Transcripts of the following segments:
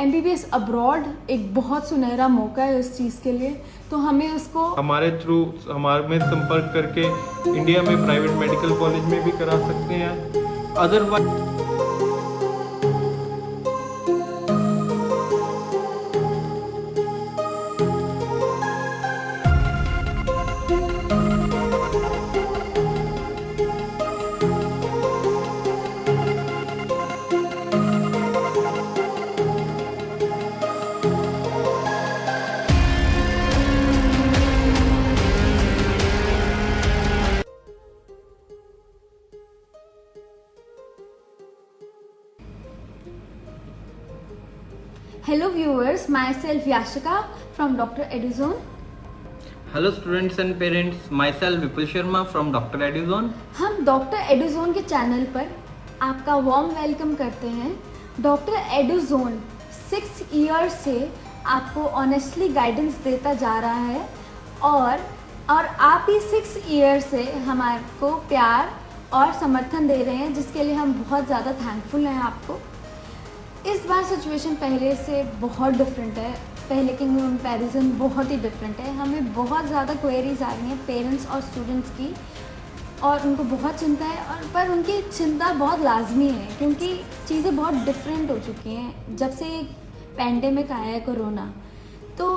MBBS abroad एक बहुत सुनहरा मौका है इस चीज़ के लिए, तो हमें उसको हमारे थ्रू हमारे में संपर्क करके इंडिया में प्राइवेट मेडिकल कॉलेज में भी करा सकते हैं। Otherwise Hello viewers, myself Yashika from Dr. Eduzone. Hello students and parents, myself Vipul Sharma from Dr. Eduzone. हम डॉक्टर एडुजोन के चैनल पर आपका वार्म वेलकम करते हैं। डॉक्टर एडुजोन 6 ईयर से आपको ऑनेस्टली गाइडेंस देता जा रहा है और आप ही 6 ईयर से हमारे को प्यार और समर्थन दे रहे हैं, जिसके लिए हम बहुत ज़्यादा थैंकफुल हैं आपको। इस बार सिचुएशन पहले से बहुत डिफरेंट है, पहले के कंपैरिजन बहुत ही डिफरेंट है। हमें बहुत ज़्यादा क्वेरीज आ रही हैं पेरेंट्स और स्टूडेंट्स की, और उनको बहुत चिंता है, और पर उनकी चिंता बहुत लाजमी है क्योंकि चीज़ें बहुत डिफरेंट हो चुकी हैं जब से पैंडेमिक आया है कोरोना। तो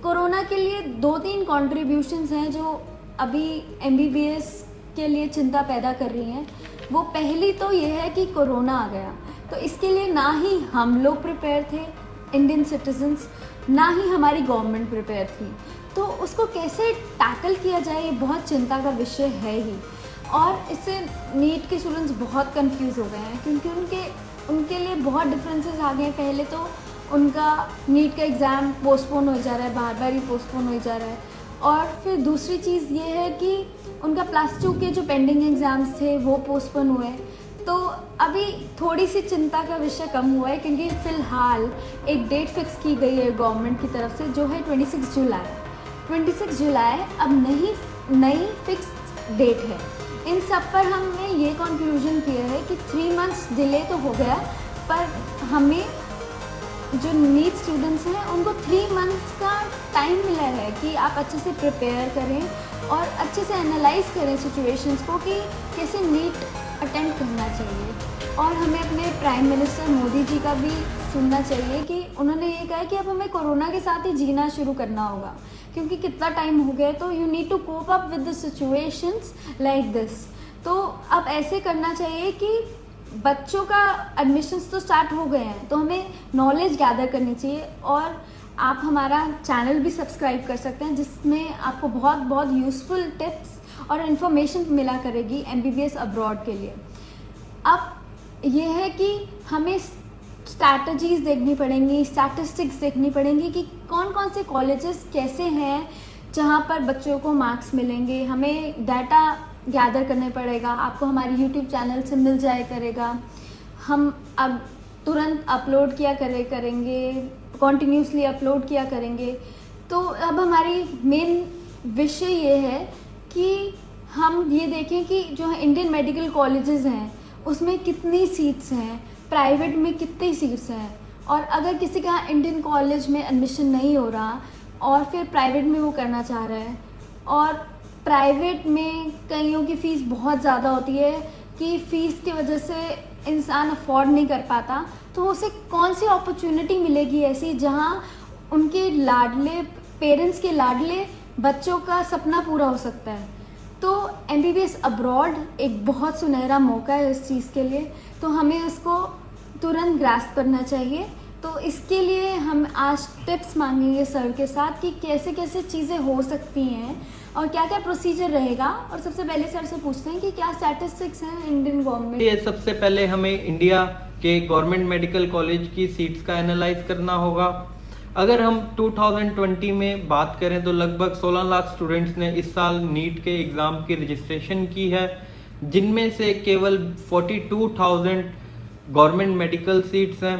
कोरोना के लिए 2-3 कॉन्ट्रीब्यूशंस हैं जो अभी MBBS के लिए चिंता पैदा कर रही हैं। वो पहली तो ये है कि कोरोना आ गया, तो इसके लिए ना ही हम लोग प्रिपेयर थे इंडियन सिटीजन्स, ना ही हमारी गवर्नमेंट प्रिपेयर थी। तो उसको कैसे टैकल किया जाए ये बहुत चिंता का विषय है ही, और इससे नीट के स्टूडेंट्स बहुत कंफ्यूज हो गए हैं क्योंकि उनके लिए बहुत डिफरेंसेस आ गए हैं। पहले तो उनका नीट का एग्ज़ाम पोस्टपोन हो जा रहा है, बार बार ही पोस्टपोन हो जा रहा है। और फिर दूसरी चीज़ ये है कि उनका +2 के जो पेंडिंग एग्ज़ाम्स थे वो पोस्टपोन हुए। तो अभी थोड़ी सी चिंता का विषय कम हुआ है क्योंकि फ़िलहाल एक डेट फिक्स की गई है गवर्नमेंट की तरफ से, जो है 26 जुलाई। 26 जुलाई अब नई फिक्स डेट है। इन सब पर हमने ये कंक्लूजन किया है कि 3 मंथ्स डिले तो हो गया, पर हमें जो नीट स्टूडेंट्स हैं उनको 3 मंथ्स का टाइम मिला है कि आप अच्छे से प्रिपेयर करें और अच्छे से एनालाइज करें सिचुएशंस को कि कैसे नीट अटेम्प्ट करना चाहिए। और हमें अपने प्राइम मिनिस्टर मोदी जी का भी सुनना चाहिए कि उन्होंने ये कहा कि अब हमें कोरोना के साथ ही जीना शुरू करना होगा क्योंकि कितना टाइम हो गया, तो you need to cope up with the situations like this. तो अब ऐसे करना चाहिए कि बच्चों का एडमिशन्स तो स्टार्ट हो गए हैं, तो हमें नॉलेज गैदर करनी चाहिए। और आप हमारा चैनल भी सब्सक्राइब कर सकते हैं जिसमें आपको बहुत बहुत यूज़फुल टिप्स और इन्फॉर्मेशन मिला करेगी MBBS अब्रॉड के लिए। अब ये है कि हमें स्ट्रैटेजीज़ देखनी पड़ेंगी, स्टैटिस्टिक्स देखनी पड़ेंगी कि कौन कौन से कॉलेजेस कैसे हैं जहाँ पर बच्चों को मार्क्स मिलेंगे। हमें डाटा गैदर करने पड़ेगा, आपको हमारे YouTube चैनल से मिल जाए करेगा। हम अब तुरंत अपलोड किया करेंगे, कॉन्टीन्यूसली अपलोड किया करेंगे। तो अब हमारी मेन विषय ये है कि हम ये देखें कि जो इंडियन मेडिकल कॉलेजेस हैं उसमें कितनी सीट्स हैं, प्राइवेट में कितनी सीट्स हैं, और अगर किसी का इंडियन कॉलेज में एडमिशन नहीं हो रहा और फिर प्राइवेट में वो करना चाह रहा है, और प्राइवेट में कईयों की फ़ीस बहुत ज़्यादा होती है कि फ़ीस की वजह से इंसान अफोर्ड नहीं कर पाता, तो उसे कौन सी अपॉर्चुनिटी मिलेगी ऐसी जहां उनके लाडले पेरेंट्स के लाडले बच्चों का सपना पूरा हो सकता है। तो MBBS अब्रॉड एक बहुत सुनहरा मौका है इस चीज़ के लिए, तो हमें उसको तुरंत ग्रास्प करना चाहिए। तो इसके लिए हम आज टिप्स मांगेंगे सर के साथ कि कैसे कैसे चीज़ें हो सकती हैं और क्या क्या प्रोसीजर रहेगा। और सबसे पहले सर से पूछते हैं कि क्या स्टैटिस्टिक्स हैं इंडियन गवर्नमेंट। ये सबसे पहले हमें इंडिया के गवर्नमेंट मेडिकल कॉलेज की सीट्स का एनालाइज करना होगा। अगर हम 2020 में बात करें तो लगभग 16 लाख स्टूडेंट्स ने इस साल नीट के एग्ज़ाम की रजिस्ट्रेशन की है, जिनमें से केवल 42,000 गवर्नमेंट मेडिकल सीट्स हैं।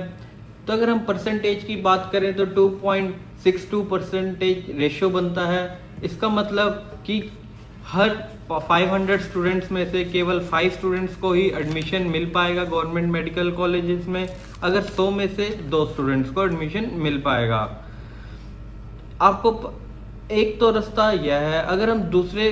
तो अगर हम परसेंटेज की बात करें तो 2.62% रेशो बनता है। इसका मतलब कि हर 500 स्टूडेंट्स में से केवल 5 स्टूडेंट्स को ही एडमिशन मिल पाएगा गवर्नमेंट मेडिकल कॉलेजेस में। अगर 100 में से 2 स्टूडेंट्स को एडमिशन मिल पाएगा। आपको एक तो रास्ता यह है। अगर हम दूसरे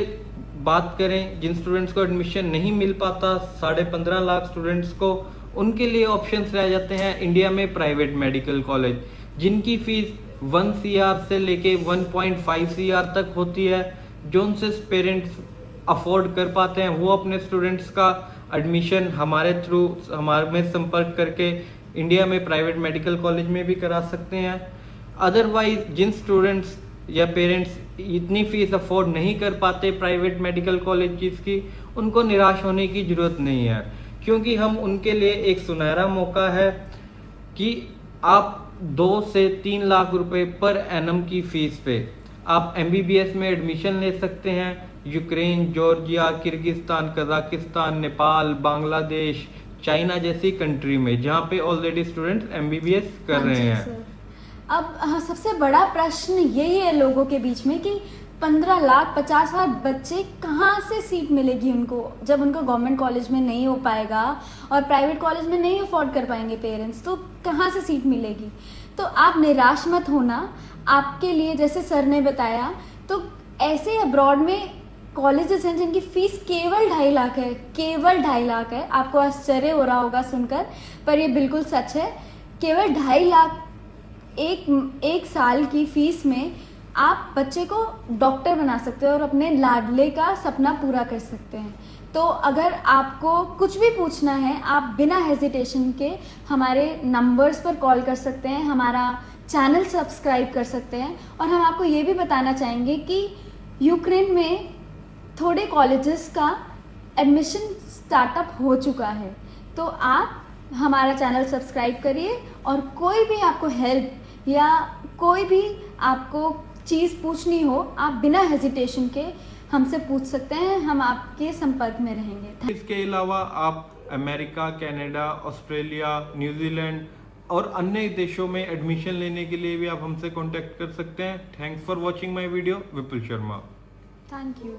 बात करें जिन स्टूडेंट्स को एडमिशन नहीं मिल पाता 15.5 लाख स्टूडेंट्स को, उनके लिए ऑप्शंस रह जाते हैं इंडिया में प्राइवेट मेडिकल कॉलेज, जिनकी फीस 1 CR से लेके 1.5 CR तक होती है। जो उनसे पेरेंट्स अफोर्ड कर पाते हैं वो अपने स्टूडेंट्स का एडमिशन हमारे थ्रू हमारे में संपर्क करके इंडिया में प्राइवेट मेडिकल कॉलेज में भी करा सकते हैं। अदरवाइज जिन स्टूडेंट्स या पेरेंट्स इतनी फीस अफोर्ड नहीं कर पाते प्राइवेट मेडिकल कॉलेज की, उनको निराश होने की ज़रूरत नहीं है, क्योंकि हम उनके लिए एक सुनहरा मौका है कि आप 2 से 3 लाख रुपए पर एनम की फीस पे आप MBBS में एडमिशन ले सकते हैं। Ukraine, Georgia, Kyrgyzstan, Kazakhstan, Nepal, Bangladesh, China जैसी कंट्री में, जहाँ पे ऑलरेडी स्टूडेंट्स MBBS कर रहे हैं। अब सबसे बड़ा प्रश्न यही है लोगों के बीच में कि 15 लाख 50 हजार बच्चे कहाँ से सीट मिलेगी उनको, जब उनको गवर्नमेंट कॉलेज में नहीं हो पाएगा और प्राइवेट कॉलेज में नहीं अफोर्ड कर पाएंगे पेरेंट्स, तो कहाँ से सीट मिलेगी। तो आप निराश मत होना। आपके लिए जैसे सर ने बताया, तो ऐसे अब्रॉड में कॉलेजेस हैं जिनकी फ़ीस केवल 2.5 लाख है, केवल 2.5 लाख है। आपको आश्चर्य हो रहा होगा सुनकर, पर ये बिल्कुल सच है। केवल 2.5 लाख एक साल की फ़ीस में आप बच्चे को डॉक्टर बना सकते हो और अपने लाडले का सपना पूरा कर सकते हैं। तो अगर आपको कुछ भी पूछना है, आप बिना हेजिटेशन के हमारे नंबर्स पर कॉल कर सकते हैं, हमारा चैनल सब्सक्राइब कर सकते हैं। और हम आपको ये भी बताना चाहेंगे कि यूक्रेन में थोड़े कॉलेजेस का एडमिशन स्टार्टअप हो चुका है, तो आप हमारा चैनल सब्सक्राइब करिए और कोई भी आपको हेल्प या कोई भी आपको चीज़ पूछनी हो, आप बिना हेजिटेशन के हमसे पूछ सकते हैं, हम आपके संपर्क में रहेंगे। इसके अलावा आप अमेरिका, कनाडा, ऑस्ट्रेलिया, न्यूजीलैंड और अन्य देशों में एडमिशन लेने के लिए भी आप हमसे कांटेक्ट कर सकते हैं। Thanks for watching my video. Vipul Sharma. Thank you.